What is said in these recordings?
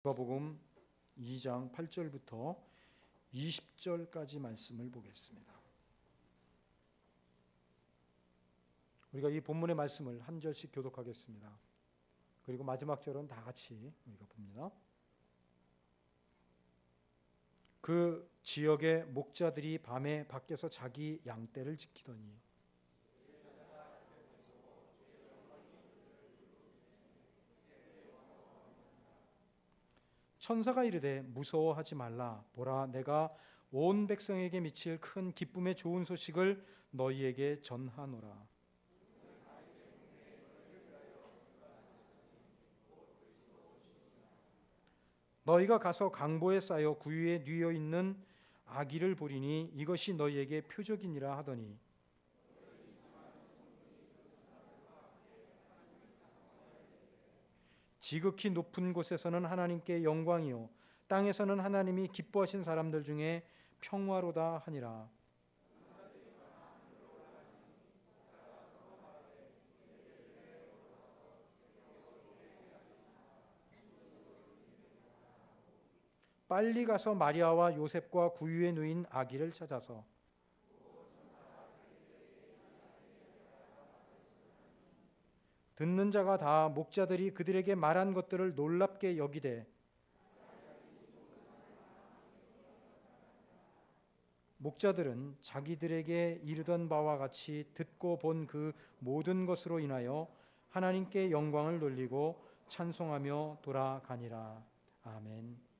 누가복음 2장 8절부터 20절까지 말씀을 보겠습니다. 우리가 이 본문의 말씀을 한 절씩 교독하겠습니다. 그리고 마지막 절은 다 같이 우리가 봅니다. 그 지역의 목자들이 밤에 밖에서 자기 양떼를 지키더니 천사가 이르되 무서워하지 말라. 보라, 내가 온 백성에게 미칠 큰 기쁨의 좋은 소식을 너희에게 전하노라. 너희가 가서 강보에 쌓여 구유에 뉘어 있는 아기를 보리니 이것이 너희에게 표적이니라 하더니 지극히 높은 곳에서는 하나님께 영광이요 땅에서는 하나님이 기뻐하신 사람들 중에 평화로다 하니라. 빨리 가서 마리아와 요셉과 구유에 누인 아기를 찾아서 듣는 자가 다 목자들이 그들에게 말한 것들을 놀랍게 여기되 목자들은 자기들에게 이르던 바와 같이 듣고 본 그 모든 것으로 인하여 하나님께 영광을 돌리고 찬송하며 돌아가니라. 아멘.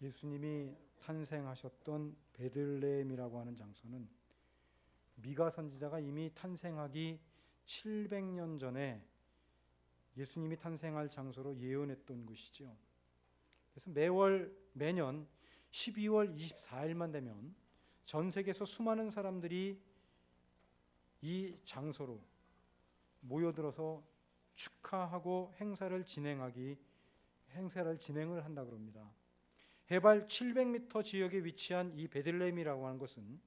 예수님이 탄생하셨던 베들레헴이라고 하는 장소는 미가 선지자가 이미 탄생하기 700년 전에 예수님이 탄생할 장소로 예언했던 곳이죠. 그래서 매년 12월 24일만 되면 전 세계에서 수많은 사람들이 이 장소로 모여들어서 축하하고 행사를 진행을 한다 그럽니다. 해발 700m 지역에 위치한 이 베들레헴이라고 하는 것은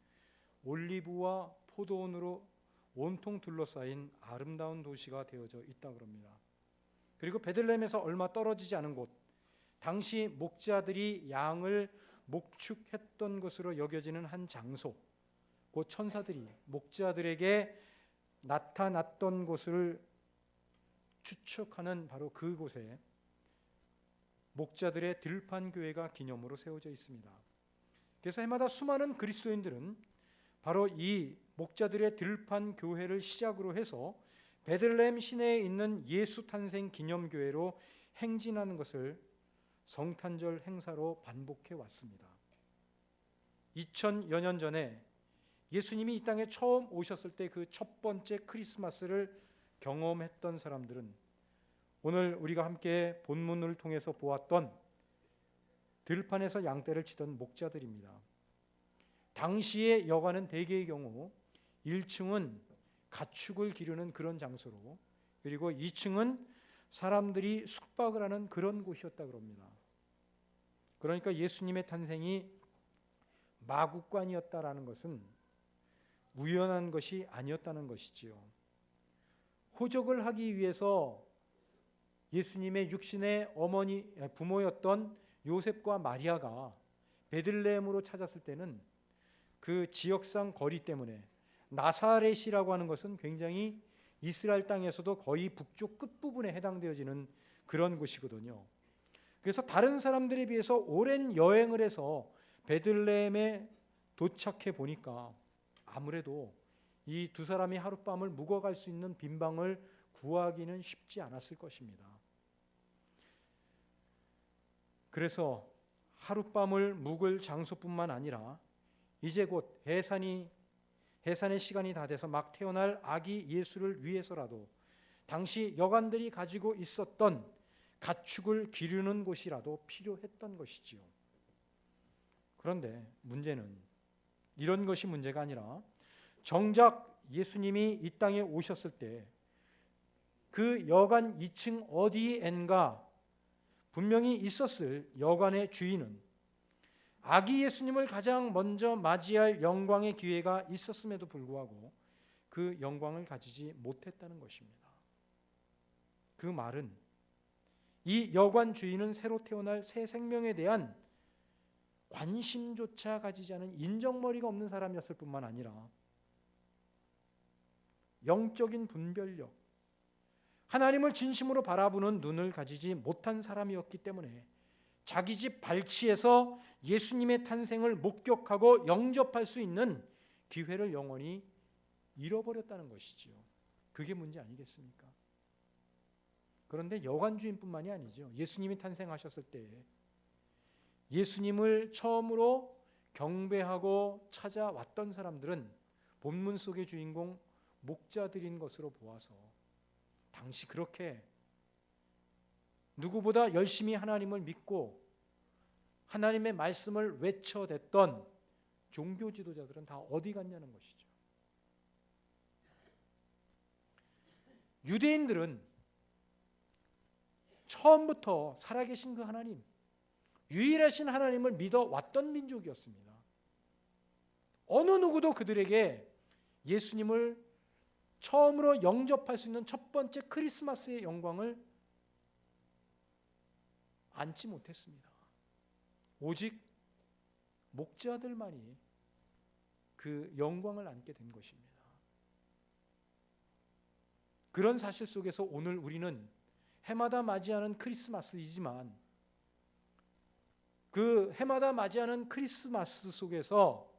올리브와 포도원으로 온통 둘러싸인 아름다운 도시가 되어져 있다 그럽니다. 그리고 베들레헴에서 얼마 떨어지지 않은 곳, 당시 목자들이 양을 목축했던 것으로 여겨지는 한 장소, 곧 천사들이 목자들에게 나타났던 곳을 추측하는 바로 그곳에 목자들의 들판교회가 기념으로 세워져 있습니다. 그래서 해마다 수많은 그리스도인들은 바로 이 목자들의 들판교회를 시작으로 해서 베들레헴 시내에 있는 예수 탄생 기념교회로 행진하는 것을 성탄절 행사로 반복해 왔습니다. 2000여 년 전에 예수님이 이 땅에 처음 오셨을 때 그 첫 번째 크리스마스를 경험했던 사람들은 오늘 우리가 함께 본문을 통해서 보았던 들판에서 양떼를 치던 목자들입니다. 당시의 여관은 대개의 경우 1층은 가축을 기르는 그런 장소로, 그리고 2층은 사람들이 숙박을 하는 그런 곳이었다 그럽니다. 그러니까 예수님의 탄생이 마구간이었다라는 것은 우연한 것이 아니었다는 것이지요. 호적을 하기 위해서 예수님의 육신의 부모였던 요셉과 마리아가 베들레헴으로 찾았을 때는 그 지역상 거리 때문에 나사렛이라고 하는 것은 굉장히 이스라엘 땅에서도 거의 북쪽 끝부분에 해당되어지는 그런 곳이거든요. 그래서 다른 사람들에 비해서 오랜 여행을 해서 베들레헴에 도착해 보니까 아무래도 이 두 사람이 하룻밤을 묵어갈 수 있는 빈방을 구하기는 쉽지 않았을 것입니다. 그래서 하룻밤을 묵을 장소뿐만 아니라 이제 곧 해산의 시간이 다 돼서 막 태어날 아기 예수를 위해서라도 당시 여관들이 가지고 있었던 가축을 기르는 곳이라도 필요했던 것이지요. 그런데 문제는 이런 것이 문제가 아니라 정작 예수님이 이 땅에 오셨을 때 그 여관 2층 어디엔가 분명히 있었을 여관의 주인은 아기 예수님을 가장 먼저 맞이할 영광의 기회가 있었음에도 불구하고 그 영광을 가지지 못했다는 것입니다. 그 말은 이 여관 주인은 새로 태어날 새 생명에 대한 관심조차 가지지 않은 인정머리가 없는 사람이었을 뿐만 아니라 영적인 분별력, 하나님을 진심으로 바라보는 눈을 가지지 못한 사람이었기 때문에 자기 집 발치에서 예수님의 탄생을 목격하고 영접할 수 있는 기회를 영원히 잃어버렸다는 것이지요. 그게 문제 아니겠습니까? 그런데 여관 주인뿐만이 아니죠. 예수님이 탄생하셨을 때 예수님을 처음으로 경배하고 찾아왔던 사람들은 본문 속의 주인공 목자들인 것으로 보아서 당시 그렇게 누구보다 열심히 하나님을 믿고 하나님의 말씀을 외쳐댔던 종교 지도자들은 다 어디 갔냐는 것이죠. 유대인들은 처음부터 살아계신 그 하나님, 유일하신 하나님을 믿어왔던 민족이었습니다. 어느 누구도 그들에게 예수님을 처음으로 영접할 수 있는 첫 번째 크리스마스의 영광을 안지 못했습니다. 오직 목자들만이 그 영광을 안게 된 것입니다. 그런 사실 속에서 오늘 우리는 해마다 맞이하는 크리스마스이지만 그 해마다 맞이하는 크리스마스 속에서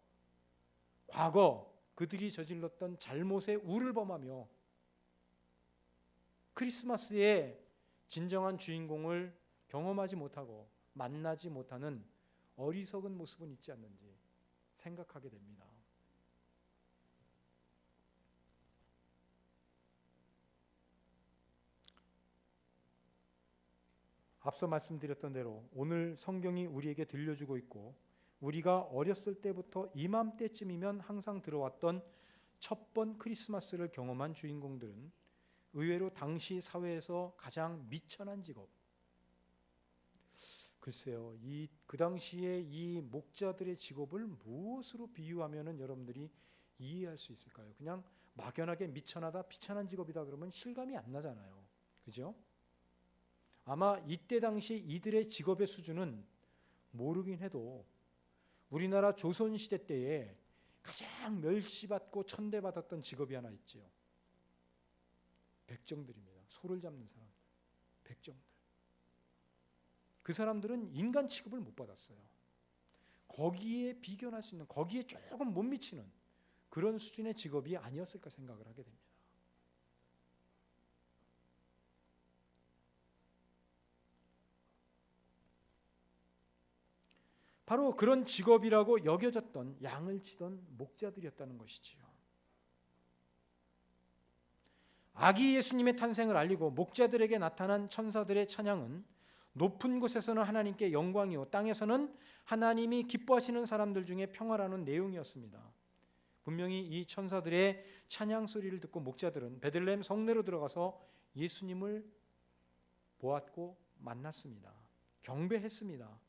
과거 그들이 저질렀던 잘못의 우를 범하며 크리스마스의 진정한 주인공을 경험하지 못하고 만나지 못하는 어리석은 모습은 있지 않는지 생각하게 됩니다. 앞서 말씀드렸던 대로 오늘 성경이 우리에게 들려주고 있고 우리가 어렸을 때부터 이맘때쯤이면 항상 들어왔던 첫 번 크리스마스를 경험한 주인공들은 의외로 당시 사회에서 가장 미천한 직업, 글쎄요, 그 당시에 이 목자들의 직업을 무엇으로 비유하면은 여러분들이 이해할 수 있을까요? 그냥 막연하게 미천하다, 비천한 직업이다 그러면 실감이 안 나잖아요. 그죠? 아마 이때 당시 이들의 직업의 수준은 모르긴 해도 우리나라 조선시대 때에 가장 멸시받고 천대받았던 직업이 하나 있지요. 백정들입니다. 소를 잡는 사람들, 백정들. 그 사람들은 인간 취급을 못 받았어요. 거기에 비견할 수 있는, 거기에 조금 못 미치는 그런 수준의 직업이 아니었을까 생각을 하게 됩니다. 바로 그런 직업이라고 여겨졌던 양을 치던 목자들이었다는 것이지요. 아기 예수님의 탄생을 알리고 목자들에게 나타난 천사들의 찬양은 높은 곳에서는 하나님께 영광이요 땅에서는 하나님이 기뻐하시는 사람들 중에 평화라는 내용이었습니다. 분명히 이 천사들의 찬양 소리를 듣고 목자들은 베들레헴 성내로 들어가서 예수님을 보았고 만났습니다. 경배했습니다.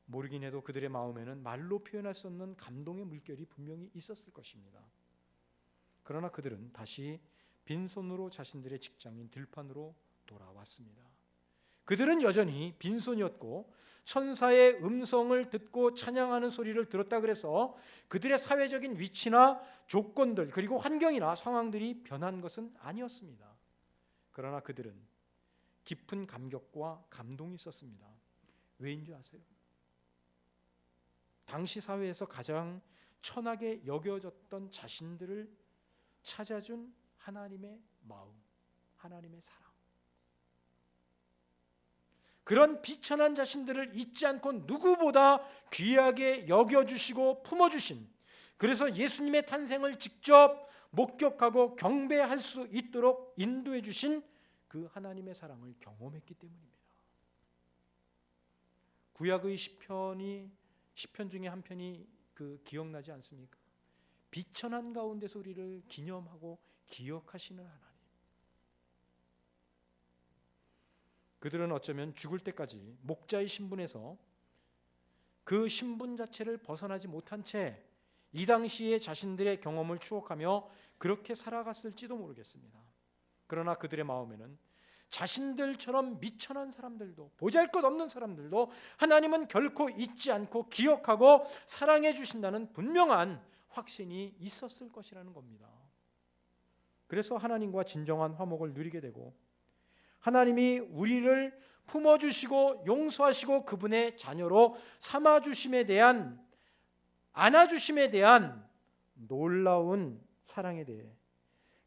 모르긴 해도 그들의 마음에는 말로 표현할 수 없는 감동의 물결이 분명히 있었을 것입니다. 그러나 그들은 다시 빈손으로 자신들의 직장인 들판으로 돌아왔습니다. 그들은 여전히 빈손이었고 천사의 음성을 듣고 찬양하는 소리를 들었다 그래서 그들의 사회적인 위치나 조건들 그리고 환경이나 상황들이 변한 것은 아니었습니다. 그러나 그들은 깊은 감격과 감동이 있었습니다. 왜인 줄 아세요? 당시 사회에서 가장 천하게 여겨졌던 자신들을 찾아준 하나님의 마음, 하나님의 사랑. 그런 비천한 자신들을 잊지 않고 누구보다 귀하게 여겨주시고 품어주신, 그래서 예수님의 탄생을 직접 목격하고 경배할 수 있도록 인도해 주신 그 하나님의 사랑을 경험했기 때문입니다. 구약의 시편 중에 한 편이 기억나지 않습니까? 비천한 가운데서 우리를 기념하고 기억하시는 하나님. 그들은 어쩌면 죽을 때까지 목자의 신분에서 그 신분 자체를 벗어나지 못한 채 이 당시의 자신들의 경험을 추억하며 그렇게 살아갔을지도 모르겠습니다. 그러나 그들의 마음에는 자신들처럼 미천한 사람들도, 보잘것없는 사람들도 하나님은 결코 잊지 않고 기억하고 사랑해 주신다는 분명한 확신이 있었을 것이라는 겁니다. 그래서 하나님과 진정한 화목을 누리게 되고 하나님이 우리를 품어주시고 용서하시고 그분의 자녀로 삼아주심에 대한, 안아주심에 대한 놀라운 사랑에 대해,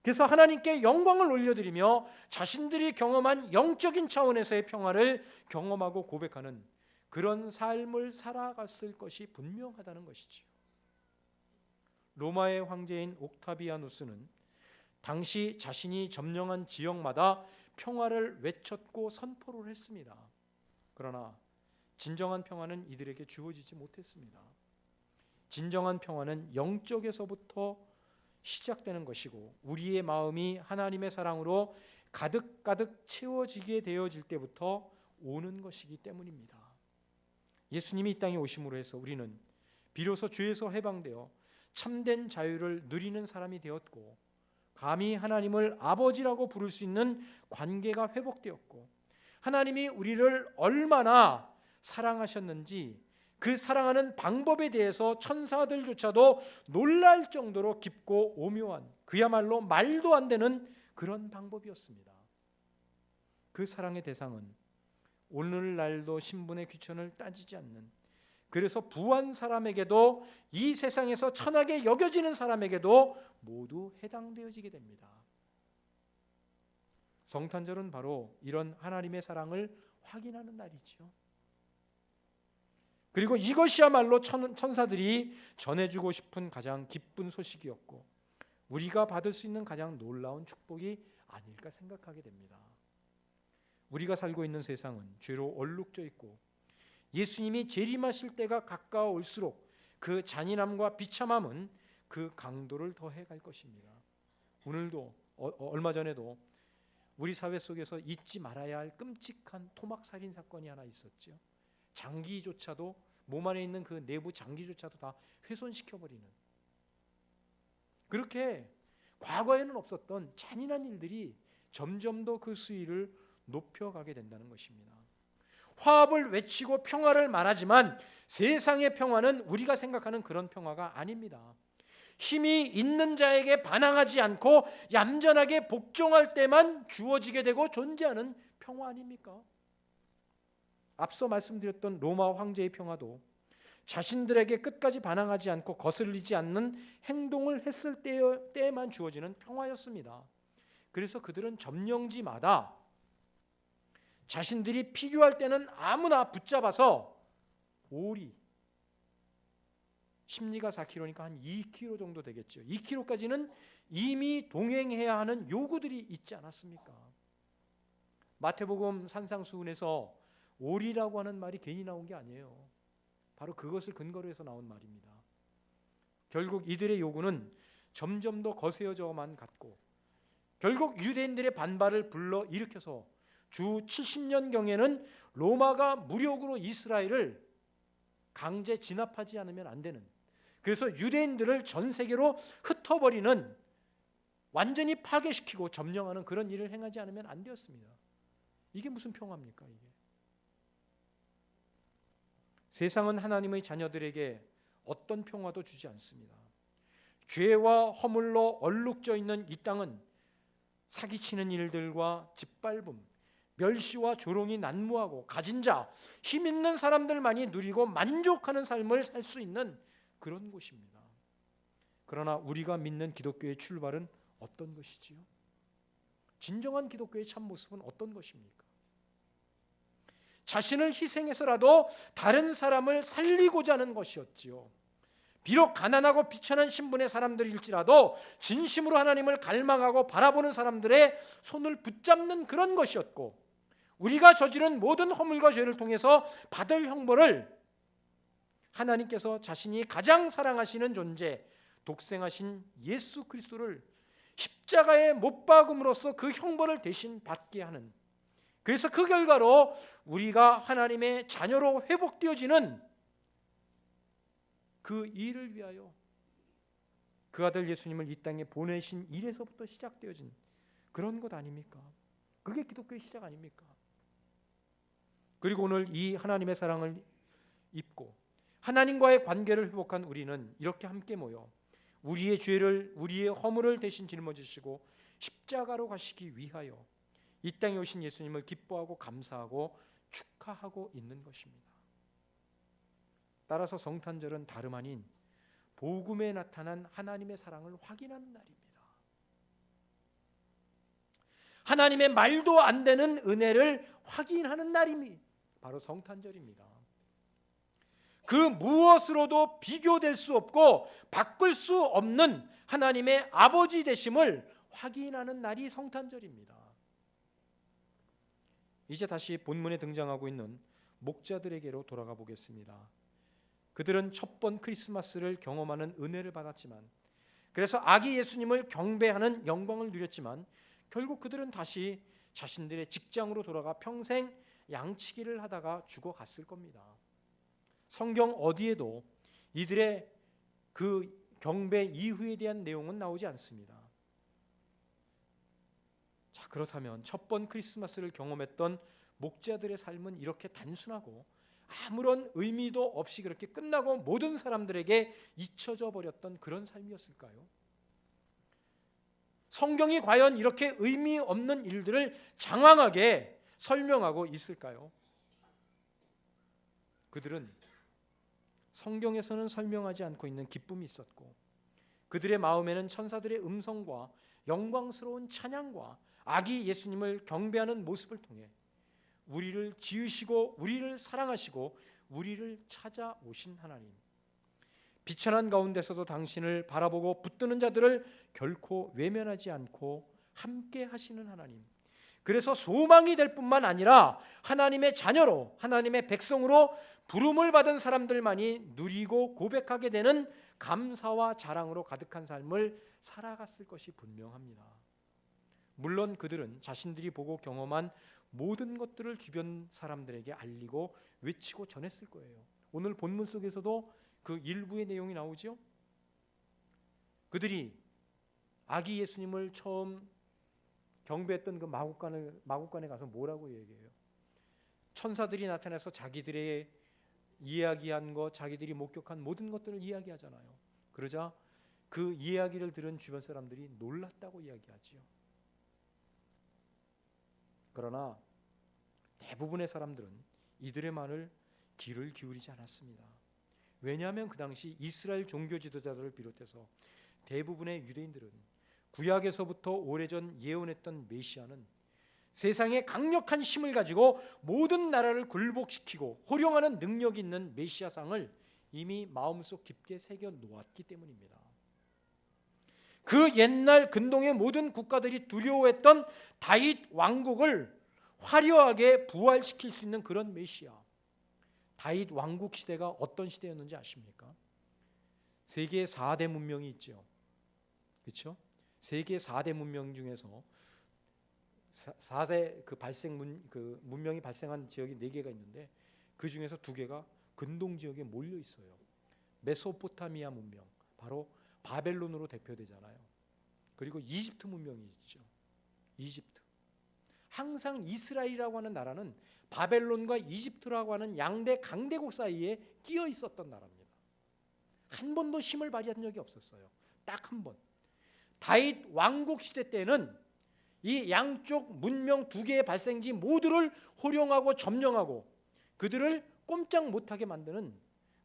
그래서 하나님께 영광을 올려드리며 자신들이 경험한 영적인 차원에서의 평화를 경험하고 고백하는 그런 삶을 살아갔을 것이 분명하다는 것이지요. 로마의 황제인 옥타비아누스는 당시 자신이 점령한 지역마다 평화를 외쳤고 선포를 했습니다. 그러나 진정한 평화는 이들에게 주어지지 못했습니다. 진정한 평화는 영적에서부터 시작되는 것이고 우리의 마음이 하나님의 사랑으로 가득가득 채워지게 되어질 때부터 오는 것이기 때문입니다. 예수님이 이 땅에 오심으로 해서 우리는 비로소 죄에서 해방되어 참된 자유를 누리는 사람이 되었고 감히 하나님을 아버지라고 부를 수 있는 관계가 회복되었고 하나님이 우리를 얼마나 사랑하셨는지 그 사랑하는 방법에 대해서 천사들조차도 놀랄 정도로 깊고 오묘한, 그야말로 말도 안 되는 그런 방법이었습니다. 그 사랑의 대상은 오늘날도 신분의 귀천을 따지지 않는, 그래서 부한 사람에게도 이 세상에서 천하게 여겨지는 사람에게도 모두 해당되어지게 됩니다. 성탄절은 바로 이런 하나님의 사랑을 확인하는 날이지요. 그리고 이것이야말로 천사들이 전해주고 싶은 가장 기쁜 소식이었고 우리가 받을 수 있는 가장 놀라운 축복이 아닐까 생각하게 됩니다. 우리가 살고 있는 세상은 죄로 얼룩져 있고 예수님이 재림하실 때가 가까워 올수록 그 잔인함과 비참함은 그 강도를 더해 갈 것입니다. 오늘도 얼마 전에도 우리 사회 속에서 잊지 말아야 할 끔찍한 토막 살인 사건이 하나 있었죠. 장기조차도 몸 안에 있는 그 내부 장기조차도 다 훼손시켜 버리는, 그렇게 과거에는 없었던 잔인한 일들이 점점 더 그 수위를 높여가게 된다는 것입니다. 화합을 외치고 평화를 말하지만 세상의 평화는 우리가 생각하는 그런 평화가 아닙니다. 힘이 있는 자에게 반항하지 않고 얌전하게 복종할 때만 주어지게 되고 존재하는 평화 아닙니까? 앞서 말씀드렸던 로마 황제의 평화도 자신들에게 끝까지 반항하지 않고 거슬리지 않는 행동을 했을 때에만 주어지는 평화였습니다. 그래서 그들은 점령지마다 자신들이 피교할 때는 아무나 붙잡아서 오리, 심리가 4km니까 한 2km 정도 되겠죠. 2km까지는 이미 동행해야 하는 요구들이 있지 않았습니까? 마태복음 산상수훈에서 오리라고 하는 말이 괜히 나온 게 아니에요. 바로 그것을 근거로 해서 나온 말입니다. 결국 이들의 요구는 점점 더 거세어져만 갔고 결국 유대인들의 반발을 불러 일으켜서 주 70년경에는 로마가 무력으로 이스라엘을 강제 진압하지 않으면 안 되는, 그래서 유대인들을 전 세계로 흩어버리는, 완전히 파괴시키고 점령하는 그런 일을 행하지 않으면 안 되었습니다. 이게 무슨 평화입니까? 이게 세상은 하나님의 자녀들에게 어떤 평화도 주지 않습니다. 죄와 허물로 얼룩져 있는 이 땅은 사기치는 일들과 짓밟음, 멸시와 조롱이 난무하고 가진 자, 힘 있는 사람들만이 누리고 만족하는 삶을 살 수 있는 그런 곳입니다. 그러나 우리가 믿는 기독교의 출발은 어떤 것이지요? 진정한 기독교의 참 모습은 어떤 것입니까? 자신을 희생해서라도 다른 사람을 살리고자 하는 것이었지요. 비록 가난하고 비천한 신분의 사람들일지라도 진심으로 하나님을 갈망하고 바라보는 사람들의 손을 붙잡는 그런 것이었고, 우리가 저지른 모든 허물과 죄를 통해서 받을 형벌을 하나님께서 자신이 가장 사랑하시는 존재, 독생하신 예수 그리스도를 십자가에 못 박음으로써 그 형벌을 대신 받게 하는, 그래서 그 결과로 우리가 하나님의 자녀로 회복되어지는 그 일을 위하여 그 아들 예수님을 이 땅에 보내신 일에서부터 시작되어진 그런 것 아닙니까? 그게 기독교의 시작 아닙니까? 그리고 오늘 이 하나님의 사랑을 입고 하나님과의 관계를 회복한 우리는 이렇게 함께 모여 우리의 죄를, 우리의 허물을 대신 짊어지시고 십자가로 가시기 위하여 이 땅에 오신 예수님을 기뻐하고 감사하고 축하하고 있는 것입니다. 따라서 성탄절은 다름 아닌 복음에 나타난 하나님의 사랑을 확인하는 날입니다. 하나님의 말도 안 되는 은혜를 확인하는 날이 바로 성탄절입니다. 그 무엇으로도 비교될 수 없고 바꿀 수 없는 하나님의 아버지 되심을 확인하는 날이 성탄절입니다. 이제 다시 본문에 등장하고 있는 목자들에게로 돌아가 보겠습니다. 그들은 첫 번 크리스마스를 경험하는 은혜를 받았지만, 그래서 아기 예수님을 경배하는 영광을 누렸지만, 결국 그들은 다시 자신들의 직장으로 돌아가 평생 양치기를 하다가 죽어갔을 겁니다. 성경 어디에도 이들의 그 경배 이후에 대한 내용은 나오지 않습니다. 자, 그렇다면 첫 번 크리스마스를 경험했던 목자들의 삶은 이렇게 단순하고 아무런 의미도 없이 그렇게 끝나고 모든 사람들에게 잊혀져 버렸던 그런 삶이었을까요? 성경이 과연 이렇게 의미 없는 일들을 장황하게 설명하고 있을까요? 그들은 성경에서는 설명하지 않고 있는 기쁨이 있었고, 그들의 마음에는 천사들의 음성과 영광스러운 찬양과 아기 예수님을 경배하는 모습을 통해 우리를 지으시고 우리를 사랑하시고 우리를 찾아오신 하나님, 비천한 가운데서도 당신을 바라보고 붙드는 자들을 결코 외면하지 않고 함께 하시는 하나님, 그래서 소망이 될 뿐만 아니라 하나님의 자녀로, 하나님의 백성으로 부름을 받은 사람들만이 누리고 고백하게 되는 감사와 자랑으로 가득한 삶을 살아갔을 것이 분명합니다. 물론 그들은 자신들이 보고 경험한 모든 것들을 주변 사람들에게 알리고 외치고 전했을 거예요. 오늘 본문 속에서도 그 일부의 내용이 나오죠. 그들이 아기 예수님을 처음 경배했던 그 마구간에 가서 뭐라고 얘기해요? 천사들이 나타나서 자기들의 이야기한 것, 자기들이 목격한 모든 것들을 이야기하잖아요. 그러자 그 이야기를 들은 주변 사람들이 놀랐다고 이야기하지요. 그러나 대부분의 사람들은 이들의 말을 귀를 기울이지 않았습니다. 왜냐하면 그 당시 이스라엘 종교 지도자들을 비롯해서 대부분의 유대인들은 구약에서부터 오래전 예언했던 메시아는 세상에 강력한 힘을 가지고 모든 나라를 굴복시키고 호령하는 능력이 있는 메시아상을 이미 마음속 깊게 새겨 놓았기 때문입니다. 그 옛날 근동의 모든 국가들이 두려워했던 다윗 왕국을 화려하게 부활시킬 수 있는 그런 메시아. 다윗 왕국 시대가 어떤 시대였는지 아십니까? 세계 4대 문명이 있죠. 그렇죠? 세계 4대 문명 중에서 4대 그 문명이 발생한 지역이 4개가 있는데 그 중에서 2개가 근동 지역에 몰려 있어요. 메소포타미아 문명, 바로 바벨론으로 대표되잖아요. 그리고 이집트 문명이 있죠. 이집트. 항상 이스라엘이라고 하는 나라는 바벨론과 이집트라고 하는 양대 강대국 사이에 끼어 있었던 나라입니다. 한 번도 힘을 발휘한 적이 없었어요. 딱 한 번. 다윗 왕국 시대 때는 이 양쪽 문명 2개의 발생지 모두를 호령하고 점령하고 그들을 꼼짝 못하게 만드는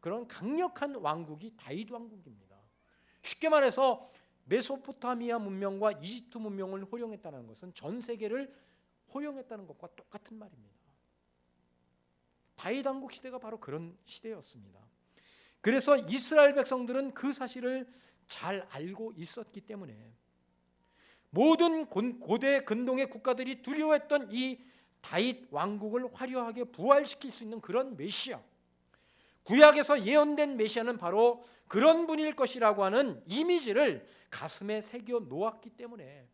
그런 강력한 왕국이 다윗 왕국입니다. 쉽게 말해서 메소포타미아 문명과 이집트 문명을 호령했다는 것은 전 세계를 호령했다는 것과 똑같은 말입니다. 다윗 왕국 시대가 바로 그런 시대였습니다. 그래서 이스라엘 백성들은 그 사실을 잘 알고 있었기 때문에 모든 고대 근동의 국가들이 두려워했던 이 다윗 왕국을 화려하게 부활시킬 수 있는 그런 메시아, 구약에서 예언된 메시아는 바로 그런 분일 것이라고 하는 이미지를 가슴에 새겨 놓았기 때문에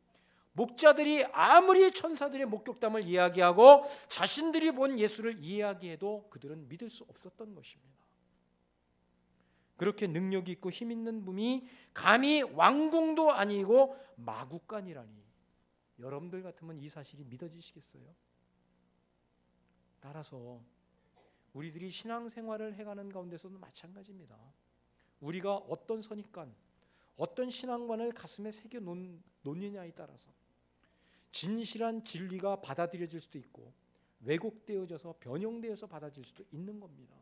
목자들이 아무리 천사들의 목격담을 이야기하고 자신들이 본 예수를 이야기해도 그들은 믿을 수 없었던 것입니다. 그렇게 능력이 있고 힘 있는 분이 감히 왕궁도 아니고 마구간이라니, 여러분들 같으면 이 사실이 믿어지시겠어요? 따라서 우리들이 신앙생활을 해가는 가운데서도 마찬가지입니다. 우리가 어떤 선입관, 어떤 신앙관을 가슴에 새겨 놓느냐에 따라서 진실한 진리가 받아들여질 수도 있고 왜곡되어져서 변형되어서 받아들일 수도 있는 겁니다.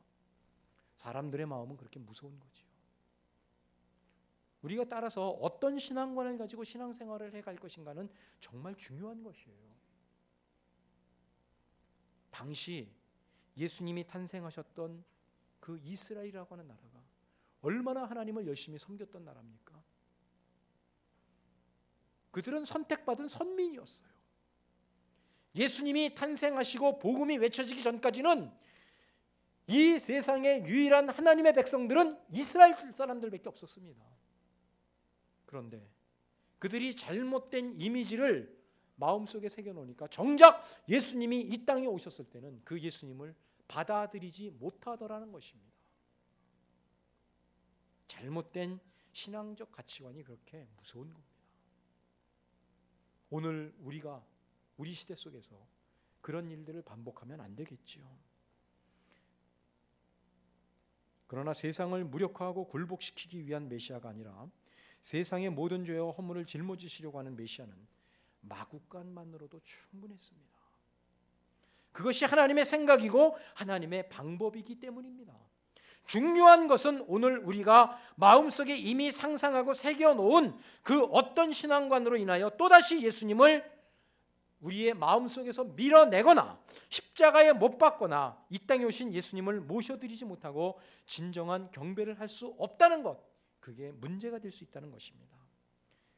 사람들의 마음은 그렇게 무서운 거지요. 우리가 따라서 어떤 신앙관을 가지고 신앙생활을 해갈 것인가는 정말 중요한 것이에요. 당시 예수님이 탄생하셨던 그 이스라엘이라고 하는 나라가 얼마나 하나님을 열심히 섬겼던 나라입니까? 그들은 선택받은 선민이었어요. 예수님이 탄생하시고 복음이 외쳐지기 전까지는 이 세상의 유일한 하나님의 백성들은 이스라엘 사람들밖에 없었습니다. 그런데 그들이 잘못된 이미지를 마음속에 새겨놓으니까 정작 예수님이 이 땅에 오셨을 때는 그 예수님을 받아들이지 못하더라는 것입니다. 잘못된 신앙적 가치관이 그렇게 무서운 겁니다. 오늘 우리가 우리 시대 속에서 그런 일들을 반복하면 안 되겠지요. 그러나 세상을 무력화하고 굴복시키기 위한 메시아가 아니라 세상의 모든 죄와 허물을 짊어지시려고 하는 메시아는 마구간만으로도 충분했습니다. 그것이 하나님의 생각이고 하나님의 방법이기 때문입니다. 중요한 것은 오늘 우리가 마음속에 이미 상상하고 새겨놓은 그 어떤 신앙관으로 인하여 또다시 예수님을 우리의 마음속에서 밀어내거나 십자가에 못 박거나 이 땅에 오신 예수님을 모셔드리지 못하고 진정한 경배를 할 수 없다는 것, 그게 문제가 될 수 있다는 것입니다.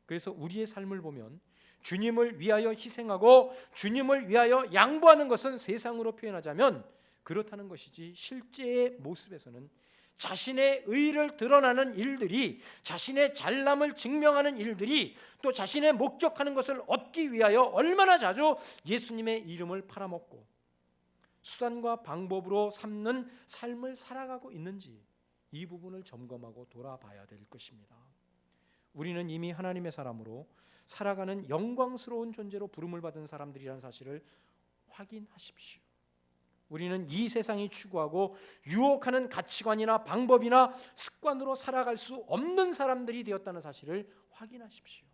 그래서 우리의 삶을 보면 주님을 위하여 희생하고 주님을 위하여 양보하는 것은 세상으로 표현하자면 그렇다는 것이지, 실제의 모습에서는 자신의 의를 드러나는 일들이, 자신의 잘남을 증명하는 일들이, 또 자신의 목적하는 것을 얻기 위하여 얼마나 자주 예수님의 이름을 팔아먹고 수단과 방법으로 삼는 삶을 살아가고 있는지, 이 부분을 점검하고 돌아봐야 될 것입니다. 우리는 이미 하나님의 사람으로 살아가는 영광스러운 존재로 부름을 받은 사람들이라는 사실을 확인하십시오. 우리는 이 세상이 추구하고 유혹하는 가치관이나 방법이나 습관으로 살아갈 수 없는 사람들이 되었다는 사실을 확인하십시오.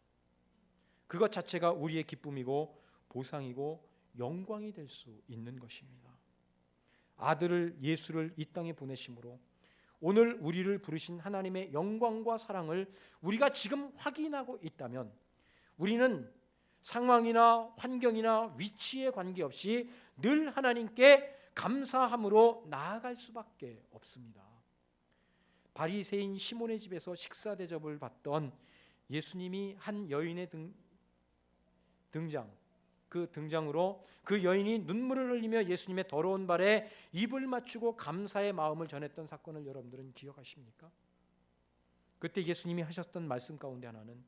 그것 자체가 우리의 기쁨이고 보상이고 영광이 될 수 있는 것입니다. 아들을 예수를 이 땅에 보내심으로 오늘 우리를 부르신 하나님의 영광과 사랑을 우리가 지금 확인하고 있다면, 우리는 상황이나 환경이나 위치에 관계없이 늘 하나님께 감사함으로 나아갈 수밖에 없습니다. 바리새인 시몬의 집에서 식사 대접을 받던 예수님이 한 여인의 등장으로 그 여인이 눈물을 흘리며 예수님의 더러운 발에 입을 맞추고 감사의 마음을 전했던 사건을 여러분들은 기억하십니까? 그때 예수님이 하셨던 말씀 가운데 하나는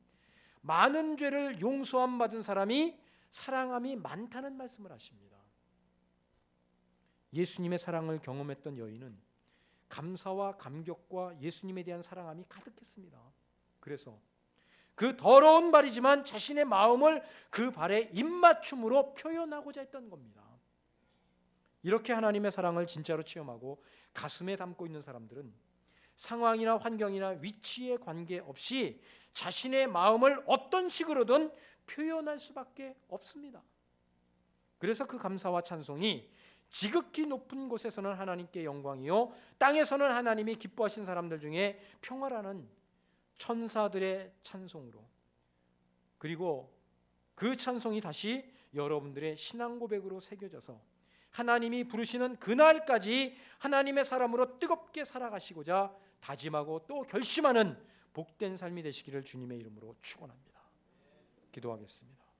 많은 죄를 용서함 받은 사람이 사랑함이 많다는 말씀을 하십니다. 예수님의 사랑을 경험했던 여인은 감사와 감격과 예수님에 대한 사랑함이 가득했습니다. 그래서 그 더러운 발이지만 자신의 마음을 그 발에 입맞춤으로 표현하고자 했던 겁니다. 이렇게 하나님의 사랑을 진짜로 체험하고 가슴에 담고 있는 사람들은 상황이나 환경이나 위치에 관계없이 자신의 마음을 어떤 식으로든 표현할 수밖에 없습니다. 그래서 그 감사와 찬송이 지극히 높은 곳에서는 하나님께 영광이요, 땅에서는 하나님이 기뻐하신 사람들 중에 평화라는 천사들의 찬송으로, 그리고 그 찬송이 다시 여러분들의 신앙 고백으로 새겨져서 하나님이 부르시는 그날까지 하나님의 사람으로 뜨겁게 살아가시고자 다짐하고 또 결심하는 복된 삶이 되시기를 주님의 이름으로 축원합니다. 기도하겠습니다.